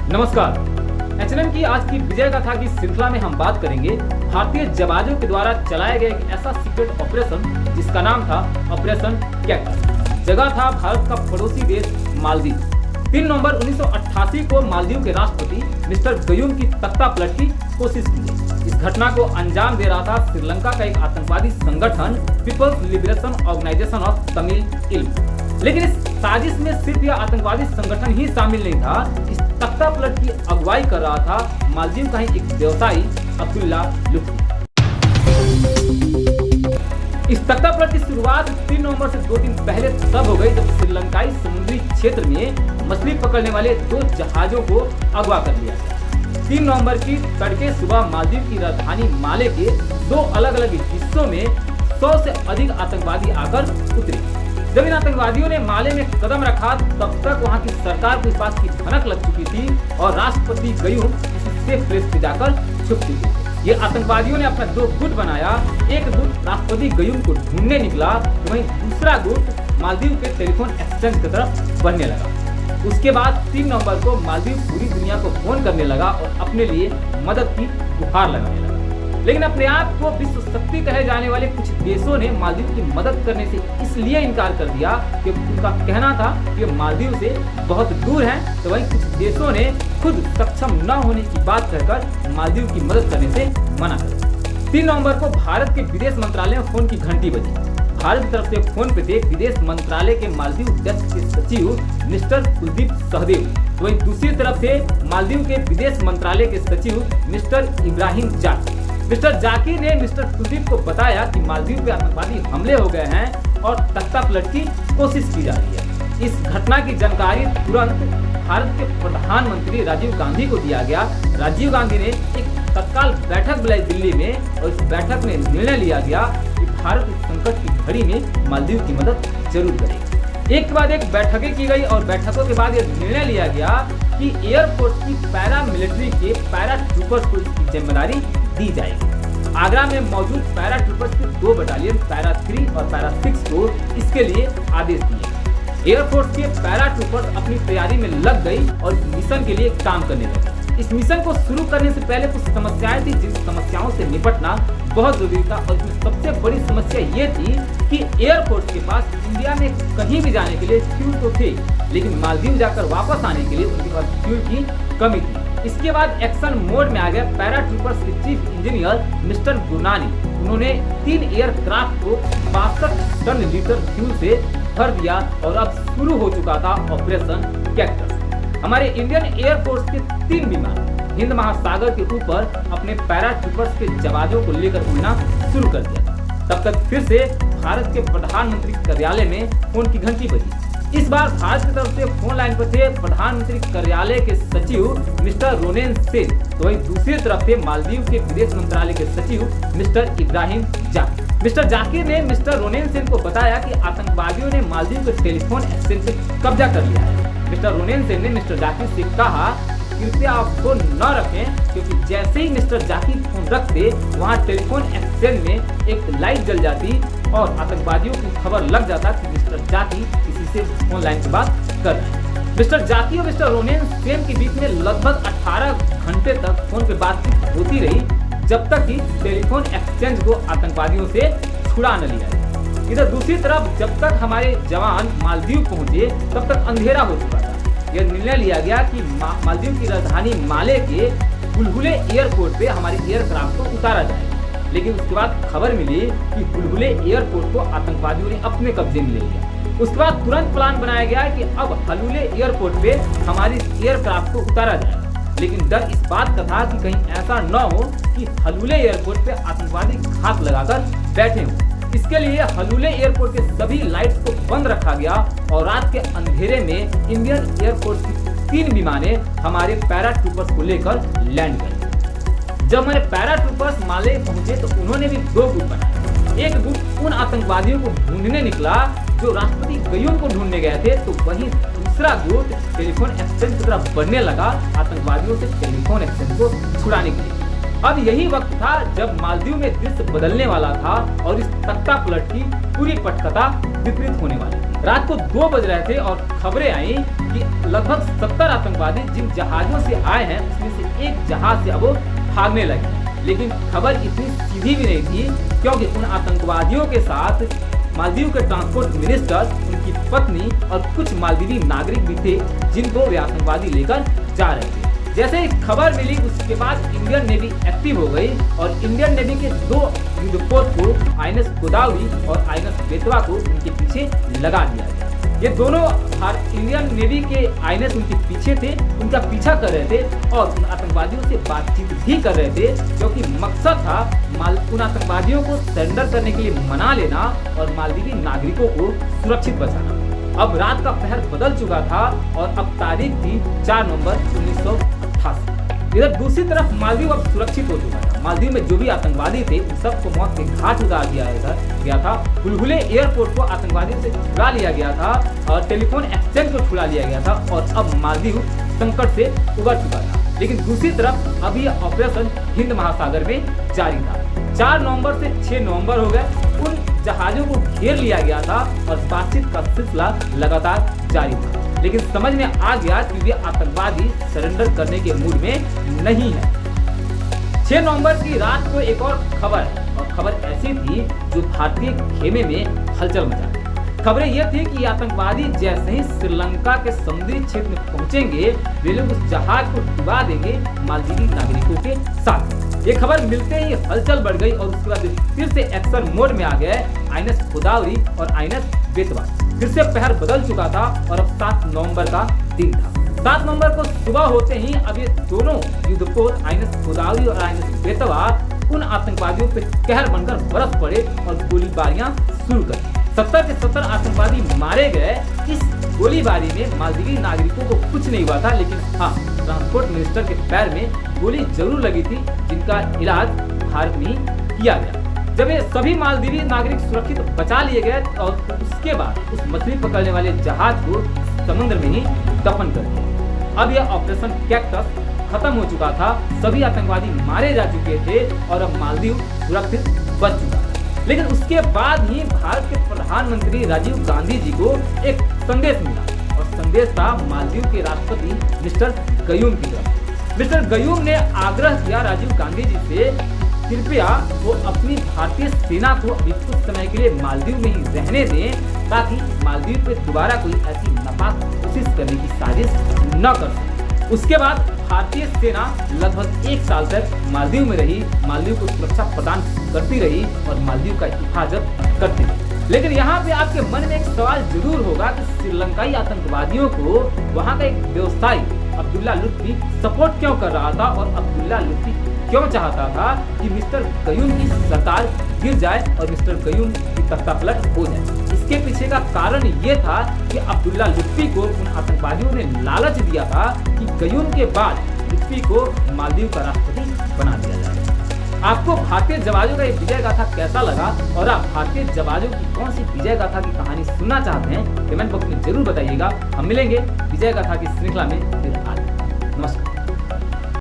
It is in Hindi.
नमस्कार। एचएनएम की आज की विजय गाथा की श्रृंखला में हम बात करेंगे भारतीय जवानों के द्वारा चलाया गया एक ऐसा सीक्रेट ऑपरेशन जिसका नाम था ऑपरेशन कैक्टस। जगह था भारत का पड़ोसी देश मालदीव। 3 नवंबर 1988 को मालदीव के राष्ट्रपति मिस्टर गयूम की तख्ता पलट की कोशिश की। इस घटना को अंजाम दे रहा था श्रीलंका का एक आतंकवादी संगठन People's Liberation Organisation of Tamil Eelam. लेकिन इस साजिश में सिर्फ यह आतंकवादी संगठन ही शामिल नहीं था। इस तख्ता पलट की अगुवाई कर रहा था मालदीव का ही एक व्यवसायी अब्दुल्ला लुत्फी। इस तख्ता पलट की शुरुआत 3 नवंबर से 2 दिन पहले तब हो गई जब श्रीलंकाई समुद्री क्षेत्र में मछली पकड़ने वाले 2 जहाजों को अगवा कर लिया गया। 3 नवंबर की तड़के सुबह मालदीव की राजधानी माले के 2 अलग अलग हिस्सों में 100 से अधिक आतंकवादी आकर उतरे। जब इन आतंकवादियों ने माले में कदम रखा तब तक वहां की सरकार को इस बात की भनक लग चुकी थी और राष्ट्रपति गयूम सेफ प्लेस पे जाकर छुप चुके थे। ये आतंकवादियों ने अपना 2 गुट बनाया। एक गुट राष्ट्रपति गयूम को ढूंढने निकला, वहीं दूसरा गुट मालदीव के टेलीफोन एक्सचेंज की तरफ बढ़ने लगा। उसके बाद 3 नवंबर को मालदीव पूरी दुनिया को फोन करने लगा और अपने लिए मदद की गुहार लगाने लगा। लेकिन अपने आप को विश्व शक्ति कहे जाने वाले कुछ देशों ने मालदीव की मदद करने से इसलिए इनकार कर दिया कि उनका कहना था कि मालदीव से बहुत दूर हैं, तो वहीं कुछ देशों ने खुद सक्षम न होने की बात कहकर मालदीव की मदद करने से मना कर दिया। 3 नवंबर को भारत के विदेश मंत्रालय में फोन की घंटी बजी। भारत की तरफ से फोन पे थे विदेश मंत्रालय के मालदीव डेस्क के सचिव मिस्टर कुलदीप सहदेव। तो वहीं दूसरी तरफ थे मालदीव के विदेश मंत्रालय के सचिव मिस्टर इब्राहिम जाकिर। मिस्टर जाकिर ने मिस्टर कुलदीप को बताया कि मालदीव पे आतंकवादी हमले हो गए हैं और तख्ता पलट की कोशिश की जा रही है। इस घटना की जानकारी तुरंत भारत के प्रधानमंत्री राजीव गांधी को दिया गया। राजीव गांधी ने एक तत्काल बैठक बुलाई दिल्ली में और इस बैठक में निर्णय लिया गया कि भारत इस संकट की घड़ी में मालदीव की मदद जरूर करेगा। एक के बाद एक बैठकें की गई और बैठकों के बाद यह निर्णय लिया गया कि एयरफोर्स की पैरा मिलिट्री के पैरा ट्रूपर्स को इसकी जिम्मेदारी दी जाएगी। आगरा में मौजूद पैरा ट्रूपर्स के 2 बटालियन पैरा 3 और पैरा 6 को इसके लिए आदेश दिए। एयरफोर्स के पैरा ट्रूपर्स अपनी तैयारी में लग गई और इस मिशन के लिए काम करने लगे। इस मिशन को शुरू करने से पहले कुछ समस्याएं थी जिन समस्याओं से निपटना बहुत जरूरी था और सबसे बड़ी समस्या ये थी कि एयरफोर्स के पास इंडिया में कहीं भी जाने के लिए फ्यूल तो थे, लेकिन मालदीव जाकर वापस आने के लिए उनके पास फ्यूल की कमी थी। इसके बाद एक्शन मोड में आ गए पैरा ट्रूपर्स के चीफ इंजीनियर मिस्टर गुरनानी। उन्होंने 3 एयरक्राफ्ट को 62 टन लीटर फ्यूल से भर दिया और अब शुरू हो चुका था ऑपरेशन कैक्टस। हमारे इंडियन एयरफोर्स के 3 विमान हिंद महासागर के ऊपर अपने पैरा ट्रूपर्स के जवानों को लेकर उड़ना शुरू कर दिया था। तब तक फिर से भारत के प्रधानमंत्री कार्यालय में फोन की घंटी बजी। इस बार भारत की तरफ से फोन लाइन पर थे प्रधानमंत्री कार्यालय के सचिव मिस्टर रोनेन सेन। तो वहीं दूसरी तरफ थे मालदीव के विदेश मंत्रालय के सचिव मिस्टर इब्राहिम जाकिर। मिस्टर जाकिर ने मिस्टर रोनेन सेन को बताया कि आतंकवादियों ने मालदीव के टेलीफोन एक्सचेंज से कब्जा कर लिया है। मिस्टर रोनेन सेन ने मिस्टर जाकिर से कहा कृपया आप फोन न रखें, क्योंकि जैसे ही मिस्टर जाकिर फोन रखते वहां टेलीफोन एक्सचेंज में एक लाइट जल जाती और आतंकवादियों की खबर लग जाता कि मिस्टर जाकिर किसी से फोन लाइन की बात कर रहे हैं। मिस्टर जाकिर और मिस्टर रोनेन सेन के बीच में लगभग 18 घंटे तक फोन पे बातचीत होती रही, जब तक कि टेलीफोन एक्सचेंज को आतंकवादियों से छुड़ा न लिया जाए। इधर दूसरी तरफ जब तक हमारे जवान मालदीव पहुंचे तब तक अंधेरा हो चुका था। यह निर्णय लिया गया कि मालदीव की राजधानी माले के बुलबुले एयरपोर्ट पे हमारे एयरक्राफ्ट को उतारा जाएगा। लेकिन उसके बाद खबर मिली कि बुलबुले एयरपोर्ट को आतंकवादियों ने अपने कब्जे में ले लिया। उसके बाद तुरंत प्लान बनाया गया कि अब हलूले एयरपोर्ट पे हमारी एयरक्राफ्ट को उतारा जाएगा। लेकिन डर इस बात का था कि कहीं ऐसा न हो कि हलूले एयरपोर्ट पे आतंकवादी घात लगाकर बैठे हों। इसके लिए हलूले एयरपोर्ट के सभी लाइट्स को बंद रखा गया और रात के अंधेरे में इंडियन एयरफोर्स की 3 विमानें हमारे पैरा ट्रूपर्स को लेकर लैंड कर। जब हमारे पैरा ट्रूपर्स माले पहुंचे तो उन्होंने भी 2 गुट बनाए। एक गुट उन आतंकवादियों को ढूंढने निकला जो राष्ट्रपति गयूम को ढूंढने गए थे, तो वहीं दूसरा गुट टेलीफोन एक्सचेंज की तरफ बढ़ने लगा आतंकवादियों से टेलीफोन एक्सचेंज को छुड़ाने के लिए। अब यही वक्त था जब मालदीव में दृश्य बदलने वाला था और इस तख्ता पलट की पूरी पटकथा विपरीत होने वाली थी। रात को 2 बज रहे थे और खबरें आई कि लगभग 70 आतंकवादी जिन जहाजों से आए हैं उसमें से एक जहाज से अब वो भागने लगे। लेकिन खबर इतनी सीधी भी नहीं थी, क्योंकि उन आतंकवादियों के साथ मालदीव के ट्रांसपोर्ट मिनिस्टर, उनकी पत्नी और कुछ मालदीवी नागरिक भी थे जिनको वे आतंकवादी लेकर जा रहे थे। जैसे ही खबर मिली उसके बाद इंडियन नेवी एक्टिव हो गई और इंडियन नेवी के 2 युद्धपोत को आईएनएस गोदावरी और आईएनएस बेतवा को उनके पीछे लगा दिया गया। ये दोनों इंडियन नेवी के आईएनएस उनके पीछे थे, उनका पीछा कर रहे थे और उन आतंकवादियों से बातचीत भी कर रहे थे, क्योंकि मकसद था उन आतंकवादियों को सरेंडर करने के लिए मना लेना और मालदीवी नागरिकों को सुरक्षित बचाना। अब रात का पहर बदल चुका था और अब तारीख थी 4 नवंबर 1988। इधर दूसरी तरफ मालदीव अब सुरक्षित हो चुका था। मालदीव में जो भी आतंकवादी थे उन सबको मौत के घाट उतार दिया गया था। बुलबुले एयरपोर्ट को आतंकवादियों से छुड़ा लिया गया था और टेलीफोन एक्सचेंज को छुड़ा लिया गया था और अब मालदीव संकट से उबर चुका था। लेकिन दूसरी तरफ अभी ऑपरेशन हिंद महासागर में जारी था। 4 नवंबर से 6 नवंबर हो गए, उन जहाजों को घेर लिया गया था और बातचीत का सिलसिला लगातार जारी था। लेकिन समझ में आ गया कि वे आतंकवादी सरेंडर करने के मूड में नहीं है। 6 नवंबर की रात को एक और खबर ऐसी थी जो भारतीय खेमे में हलचल मचा दी। खबरें यह थी कि आतंकवादी जैसे ही श्रीलंका के समुद्री क्षेत्र में पहुंचेंगे वे लोग उस जहाज को डुबा देंगे मालदीवी नागरिकों के साथ। ये खबर मिलते ही हलचल बढ़ गई और उसके बाद फिर से एक्शन मोड में आ गए आईएनएस गोदावरी और आईएनएस बेतवा। फिर से पहर बदल चुका था और अब 7 नवंबर का दिन था। 7 नवंबर को सुबह होते ही अब ये दोनों युद्धपोत आईएनएस गोदावरी और आईएनएस बेतवा उन आतंकवादियों पे कहर बनकर बरस पड़े और गोलीबारियां शुरू कर 70 के 70 आतंकवादी मारे गए। इस गोलीबारी में मालदीवी नागरिकों को कुछ नहीं हुआ था, लेकिन हाँ, ट्रांसपोर्ट मिनिस्टर के पैर में गोली जरूर लगी थी, जिनका इलाज भारत में किया गया। जब ये सभी मालदीवी नागरिक सुरक्षित बचा लिए गए और उसके बाद उस मछली पकड़ने वाले जहाज को समुद्र में ही दफन कर दिया। अब यह ऑपरेशन कैक्टस खत्म हो चुका था, सभी आतंकवादी मारे जा चुके थे और अब मालदीव सुरक्षित बच चुका था। लेकिन उसके बाद ही भारत के प्रधानमंत्री राजीव गांधी जी को एक संदेश मिला और संदेश था मालदीव के राष्ट्रपति मिस्टर गयूम की तरफ। मिस्टर गयूम ने आग्रह किया राजीव गांधी जी से कृपया वो अपनी भारतीय सेना को अभी कुछ समय के लिए मालदीव में ही रहने दें, ताकि मालदीव पे दोबारा कोई ऐसी नापाक कोशिश करने की साजिश न कर सके। उसके बाद भारतीय सेना लगभग 1 साल तक मालदीव में रही, मालदीव को सुरक्षा प्रदान करती रही और मालदीव का हिफाजत करती रही। लेकिन यहाँ पे आपके मन में एक सवाल जरूर होगा कि श्रीलंकाई आतंकवादियों को वहाँ का एक व्यवसायी अब्दुल्ला लुत्फी सपोर्ट क्यों कर रहा था और अब्दुल्ला लुत्फी क्यों चाहता था कि मिस्टर गयूम की सरकार गिर जाए और मिस्टर गयूम की तख्तापलट हो जाए। इसके पीछे का कारण ये था कि अब्दुल्ला लुत्फी को उन आतंकवादियों ने लालच दिया था कि गयूम के बाद लुत्फी को मालदीव का राष्ट्रपति बना दिया जाए। आपको भारतीय जवानों का ये विजय गाथा कैसा लगा और आप भारतीय जवानों की कौन सी विजय गाथा की कहानी सुनना चाहते हैं, कमेंट बॉक्स में जरूर बताइएगा। हम मिलेंगे विजय गाथा की श्रृंखला में फिर आज। नमस्कार।